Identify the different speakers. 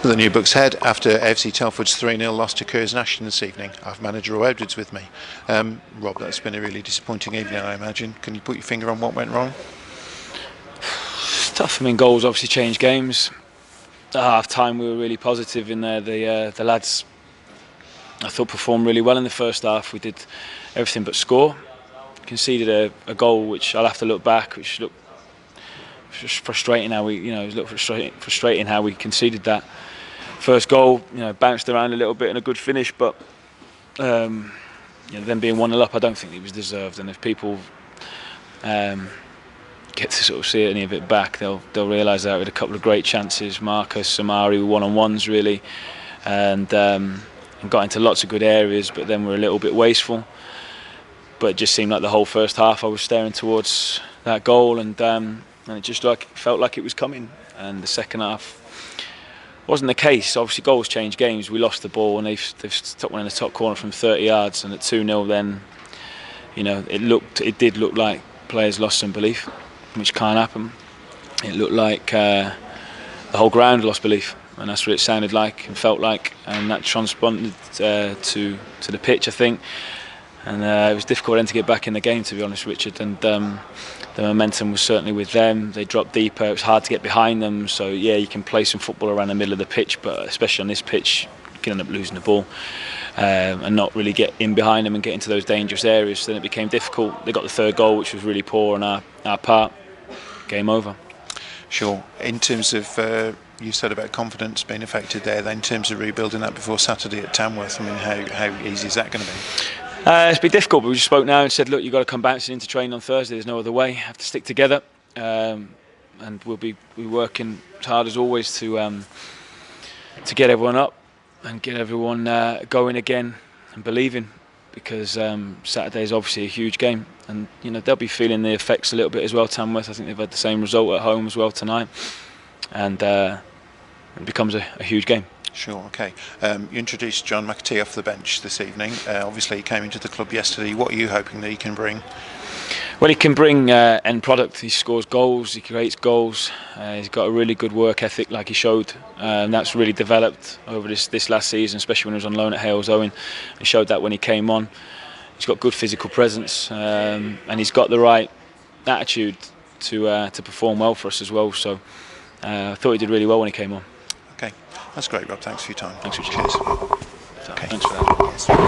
Speaker 1: The new books head after AFC Telford's 3-0 loss to Curzon Ashton this evening. I have manager Rob Edwards with me. Rob, that's been a really disappointing evening, I imagine. Can you put your finger on what went wrong?
Speaker 2: It's tough. I mean, goals obviously change games. At half time we were really positive in there. The lads, I thought, performed really well in the first half. We did everything but score. Conceded a goal which I'll have to look back, which looked just frustrating how frustrating how we conceded that first goal. Bounced around a little bit and a good finish, but them being 1-0 up, I don't think it was deserved. And if people get to sort of see any of it back, they'll realise that we had a couple of great chances. Marcus, Samari, one-on-ones really, and got into lots of good areas, but then we're a little bit wasteful. But it just seemed like the whole first half I was staring towards that goal, and it just felt like it was coming. And the second half wasn't the case. Obviously, goals change games. We lost the ball, and they've stuck one in the top corner from 30 yards. And at 2-0, then it did look like players lost some belief, which can't happen. It looked like the whole ground lost belief, and that's what it sounded like and felt like, and that transponded to the pitch, I think. And it was difficult then to get back in the game, to be honest, Richard. And the momentum was certainly with them. They dropped deeper. It was hard to get behind them. So yeah, you can play some football around the middle of the pitch, but especially on this pitch, you can end up losing the ball and not really get in behind them and get into those dangerous areas. So then it became difficult. They got the third goal, which was really poor on our part. Game over.
Speaker 1: Sure. In terms of you said about confidence being affected there, then in terms of rebuilding that before Saturday at Tamworth, I mean, how easy is that going to be?
Speaker 2: It's been difficult, but we just spoke now and said, look, you've got to come bouncing into training on Thursday. There's no other way. Have to stick together, and we'll be working hard as always to get everyone up and get everyone going again and believing, because Saturday is obviously a huge game, and they'll be feeling the effects a little bit as well. Tamworth, I think they've had the same result at home as well tonight, and it becomes a huge game.
Speaker 1: Sure, okay. You introduced John McAtee off the bench this evening. Obviously, he came into the club yesterday. What are you hoping that he can bring?
Speaker 2: Well, he can bring end product. He scores goals, he creates goals. He's got a really good work ethic, like he showed. That's really developed over this last season, especially when he was on loan at Hales Owen. He showed that when he came on. He's got good physical presence, and he's got the right attitude to perform well for us as well. So I thought he did really well when he came on.
Speaker 1: Okay, that's great, Rob. Thanks for your time.
Speaker 2: Thanks, Richard.
Speaker 1: Cheers.
Speaker 2: Okay. Thanks for that.